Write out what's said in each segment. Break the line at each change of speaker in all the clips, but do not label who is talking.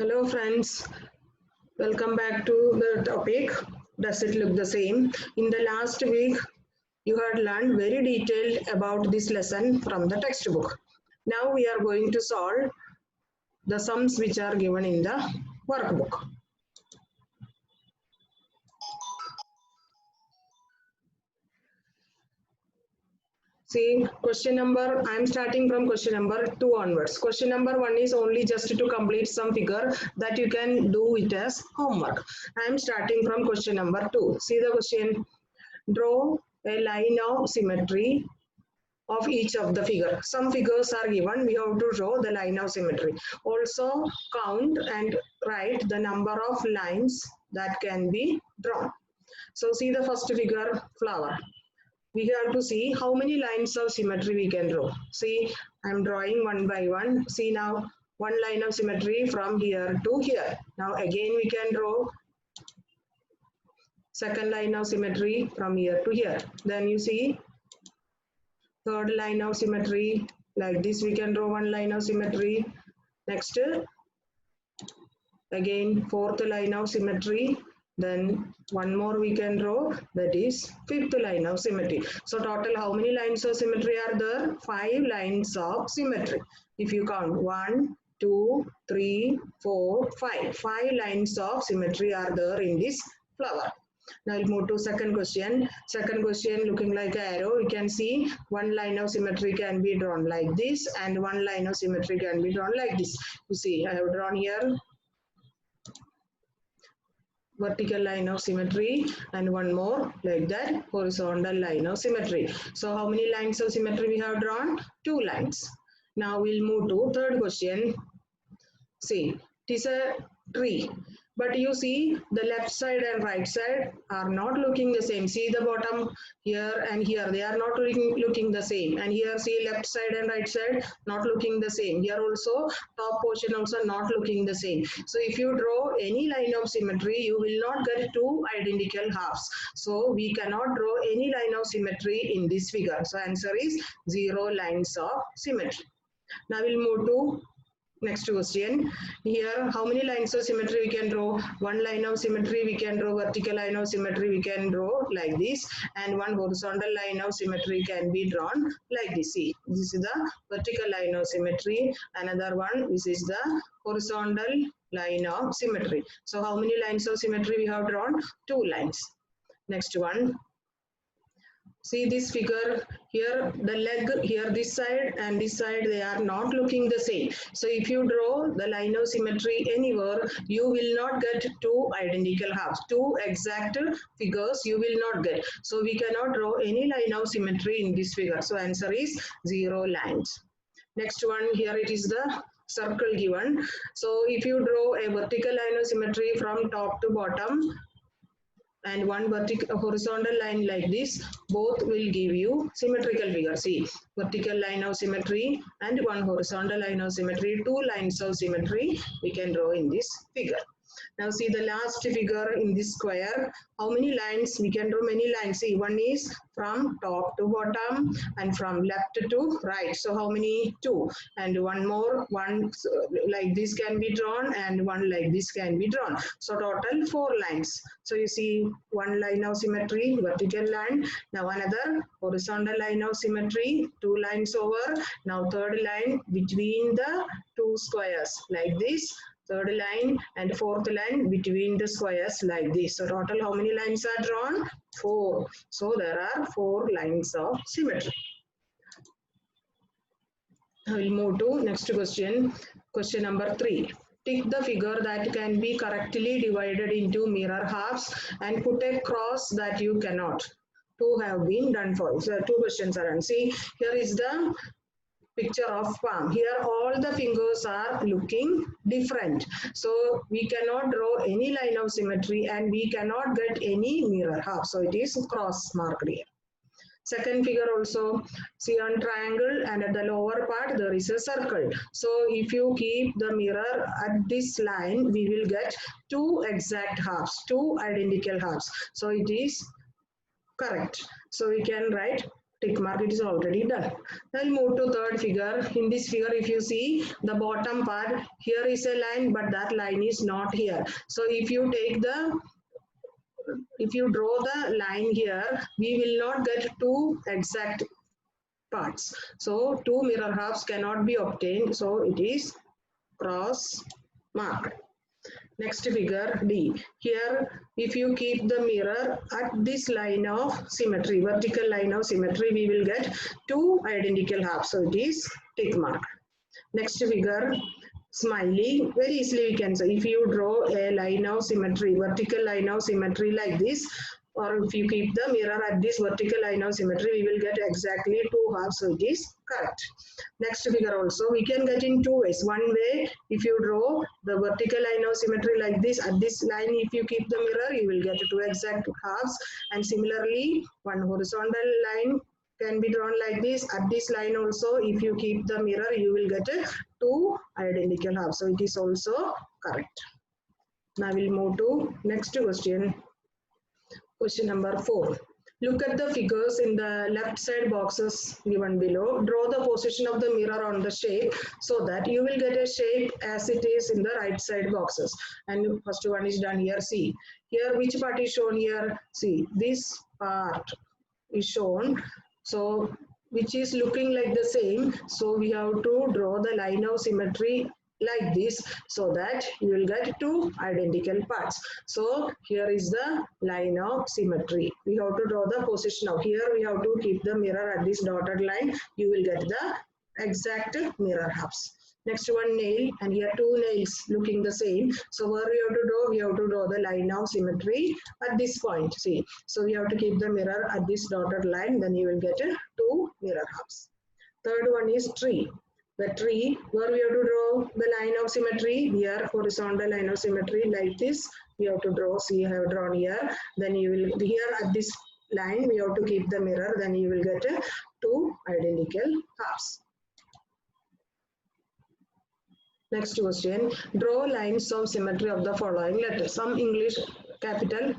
Hello friends, welcome back to the topic. Does it look the same? In the last week, you had learned very detailed about this lesson from the textbook. Now we are going to solve the sums which are given in the workbook. See, I am starting from question number 2 onwards. Question number 1 is only just to complete some figure that you can do it as homework. I am starting from question number 2. See the question. Draw a line of symmetry of each of the figure. Some figures are given, we have to draw the line of symmetry. Also count and write the number of lines that can be drawn. So see the first figure, flower. We have to see how many lines of symmetry we can draw. See, I am drawing one by one. See now, one line of symmetry from here to here. Now again we can draw second line of symmetry from here to here. Then you see third line of symmetry. Like this we can draw one line of symmetry. Next, again fourth line of symmetry. Then one more we can draw, that is fifth line of symmetry. So total how many lines of symmetry are there? 5 lines of symmetry. If you count 1, 2, 3, 4, 5. 5 lines of symmetry are there in this flower. Now we'll move to second question. Second question looking like an arrow. You can see one line of symmetry can be drawn like this and one line of symmetry can be drawn like this. You see I have drawn here vertical line of symmetry and one more like that horizontal line of symmetry. So how many lines of symmetry we have drawn? 2 lines. Now we'll move to third question. See, it is a tree, but you see the left side and right side are not looking the same. See the bottom here and here, they are not looking the same. And here see left side and right side not looking the same. Here also top portion also not looking the same. So if you draw any line of symmetry, you will not get 2 identical halves. So we cannot draw any line of symmetry in this figure. So answer is 0 lines of symmetry. Now we'll move to next question. Here how many lines of symmetry we can draw? One line of symmetry we can draw, vertical line of symmetry we can draw like this, and one horizontal line of symmetry can be drawn like this. See, this is the vertical line of symmetry, another one, this is the horizontal line of symmetry. So how many lines of symmetry we have drawn? 2 lines. Next one. See this figure here, the leg here, this side and this side, they are not looking the same. So if you draw the line of symmetry anywhere, you will not get 2 identical halves. 2 exact figures you will not get. So we cannot draw any line of symmetry in this figure. So answer is 0 lines. Next one, here it is the circle given. So if you draw a vertical line of symmetry from top to bottom, and one horizontal line like this, both will give you symmetrical figure. See, vertical line of symmetry and one horizontal line of symmetry, 2 lines of symmetry we can draw in this figure. Now see the last figure in this square. How many lines? We can draw many lines. See, one is from top to bottom and from left to right. So how many? 2. And one more, one like this can be drawn and one like this can be drawn. So total 4 lines. So you see one line of symmetry, vertical line. Now another horizontal line of symmetry, 2 lines over. Now third line between the 2 squares like this. Third line and fourth line between the squares like this. So total how many lines are drawn? 4. So there are 4 lines of symmetry. I will move to next question. Question number 3. Tick the figure that can be correctly divided into mirror halves and put a cross that you cannot. 2 have been done for. So 2 questions are done. See, here is the picture of palm. Here all the fingers are looking different. So we cannot draw any line of symmetry and we cannot get any mirror half. So it is cross marked here. Second figure also, see on triangle and at the lower part there is a circle. So if you keep the mirror at this line, we will get 2 exact halves, 2 identical halves. So it is correct. So we can write tick mark, it is already done. I'll move to third figure. In this figure, if you see the bottom part, here is a line, but that line is not here. So if you draw the line here, we will not get two exact parts. So two mirror halves cannot be obtained. So it is cross marked. Next figure D. Here, if you keep the mirror at this line of symmetry, vertical line of symmetry, we will get two identical halves. So it is tick mark. Next figure, smiley. Very easily we can say, if you draw a line of symmetry, vertical line of symmetry like this, or if you keep the mirror at this vertical line of symmetry, we will get exactly two halves. So it is correct. Next figure also we can get in two ways. One way, if you draw the vertical line of symmetry like this, at this line if you keep the mirror, you will get two exact halves. And similarly, one horizontal line can be drawn like this. At this line also, if you keep the mirror, you will get two identical halves. So it is also correct. Now we'll move to next question. Question number 4. Look at the figures in the left side boxes given below. Draw the position of the mirror on the shape so that you will get a shape as it is in the right side boxes. And first one is done here. See, here which part is shown here? See, this part is shown. So which is looking like the same. So we have to draw the line of symmetry like this so that you will get two identical parts. So here is the line of symmetry. We have to draw the position of here. We have to keep the mirror at this dotted line. You will get the exact mirror halves. Next one, nail, and here two nails looking the same. So where we have to draw? We have to draw the line of symmetry at this point. See, so we have to keep the mirror at this dotted line. Then you will get two mirror halves. Third one is tree. The tree, where we have to draw the line of symmetry, here horizontal line of symmetry like this, we have to draw. See, I have drawn here. Then you will, here at this line, we have to keep the mirror, then you will get two identical halves. Next question, draw lines of symmetry of the following letters. Some English capital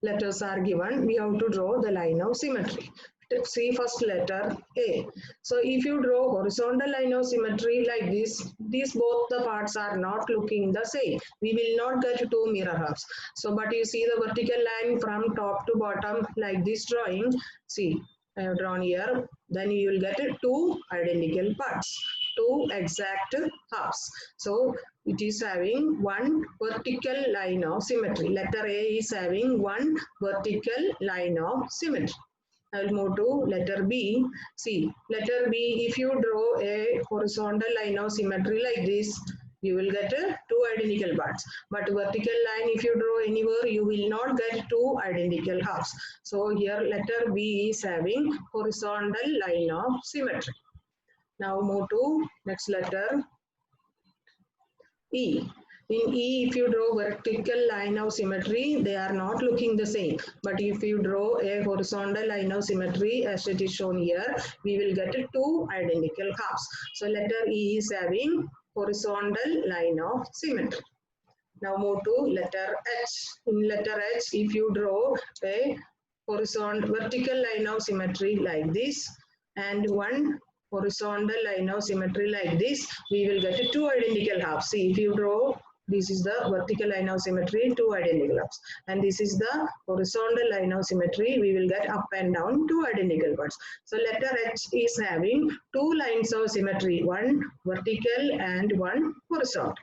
letters are given. We have to draw the line of symmetry. See first letter A. So if you draw horizontal line of symmetry like this, these both the parts are not looking the same. We will not get two mirror halves. So but you see the vertical line from top to bottom like this drawing. See, I have drawn here. Then you will get two identical parts, two exact halves. So it is having one vertical line of symmetry. Letter A is having one vertical line of symmetry. I will move to letter B. See, letter B, if you draw a horizontal line of symmetry like this, you will get two identical parts. But vertical line, if you draw anywhere, you will not get two identical halves. So here letter B is having horizontal line of symmetry. Now move to next letter E. In E, if you draw vertical line of symmetry, they are not looking the same. But if you draw a horizontal line of symmetry, as it is shown here, we will get two identical halves. So letter E is having horizontal line of symmetry. Now move to letter H. In letter H, if you draw a horizontal vertical line of symmetry like this and one horizontal line of symmetry like this, we will get two identical halves. See, if you draw, this is the vertical line of symmetry, two identical halves. And this is the horizontal line of symmetry, we will get up and down two identical parts. So letter H is having two lines of symmetry, one vertical and one horizontal.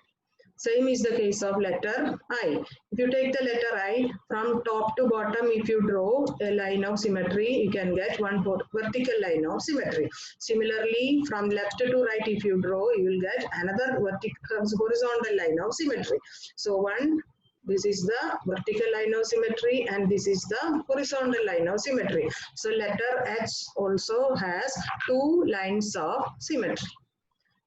Same is the case of letter I. If you take the letter I, from top to bottom, if you draw a line of symmetry, you can get one vertical line of symmetry. Similarly, from left to right, if you draw, you will get another horizontal line of symmetry. So this is the vertical line of symmetry and this is the horizontal line of symmetry. So letter H also has two lines of symmetry.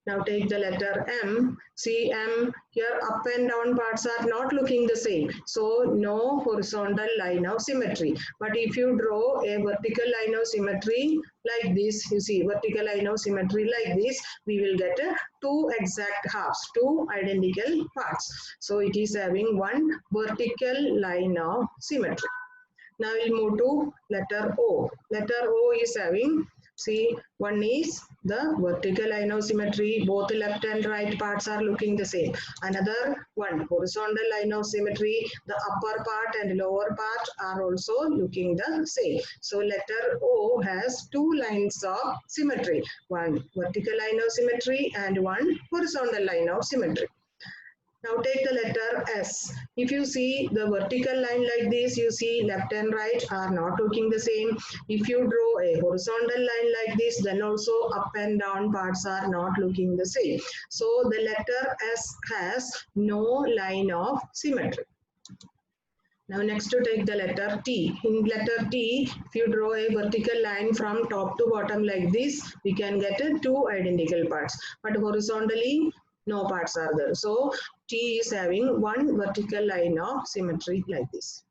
Now take the letter M. See M, here up and down parts are not looking the same. So no horizontal line of symmetry. But if you draw a vertical line of symmetry like this, you see vertical line of symmetry like this, we will get two exact halves, two identical parts. So it is having one vertical line of symmetry. Now we'll move to letter O. Letter O is having, see, one is the vertical line of symmetry. Both left and right parts are looking the same. Another one, horizontal line of symmetry. The upper part and lower part are also looking the same. So letter O has two lines of symmetry. One vertical line of symmetry and one horizontal line of symmetry. Now take the letter S. If you see the vertical line like this, you see left and right are not looking the same. If you draw a horizontal line like this, then also up and down parts are not looking the same. So the letter S has no line of symmetry. Now next to take the letter T. In letter T, if you draw a vertical line from top to bottom like this, we can get two identical parts. But horizontally, no parts are there. So T is having one vertical line of symmetry like this.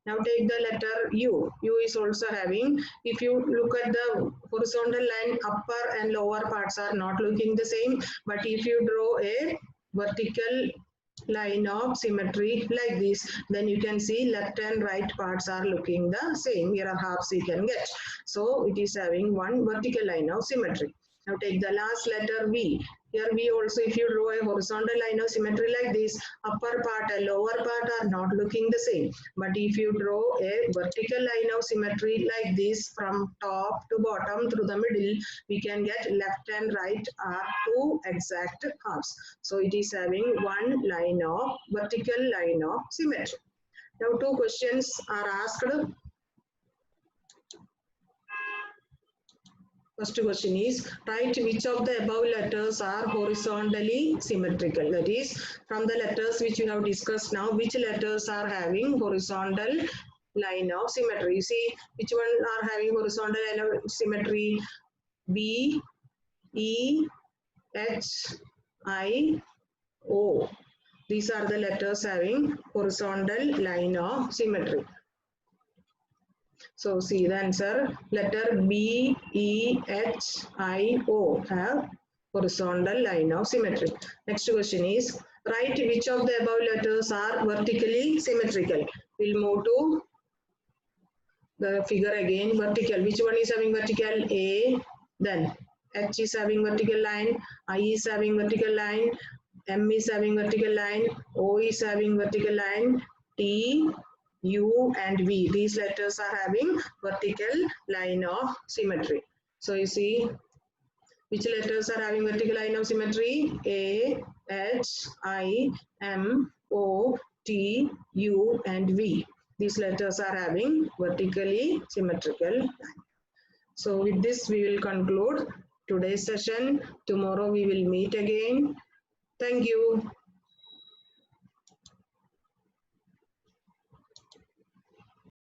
Now take the letter U. U is also having, if you look at the horizontal line, upper and lower parts are not looking the same. But if you draw a vertical line of symmetry like this, then you can see left and right parts are looking the same. Here are halves you can get. So it is having one vertical line of symmetry. Now take the last letter V. Here V also, if you draw a horizontal line of symmetry like this, upper part and lower part are not looking the same. But if you draw a vertical line of symmetry like this from top to bottom through the middle, we can get left and right are two exact halves. So it is having one line of vertical line of symmetry. Now two questions are asked. First question is, write which of the above letters are horizontally symmetrical. That is, from the letters which we have discussed now, which letters are having horizontal line of symmetry. See, which one are having horizontal line of symmetry? B, E, H, I, O. These are the letters having horizontal line of symmetry. So see the answer, letter B, E, H, I, O have horizontal line of symmetry. Next question is, write which of the above letters are vertically symmetrical. We'll move to the figure again, vertical. Which one is having vertical? A, then H is having vertical line, I is having vertical line, M is having vertical line, O is having vertical line, T, U and V. These letters are having vertical line of symmetry. So you see which letters are having vertical line of symmetry? A, H, I, M, O, T, U and V. These letters are having vertically symmetrical line. So with this we will conclude today's session. Tomorrow we will meet again. Thank you.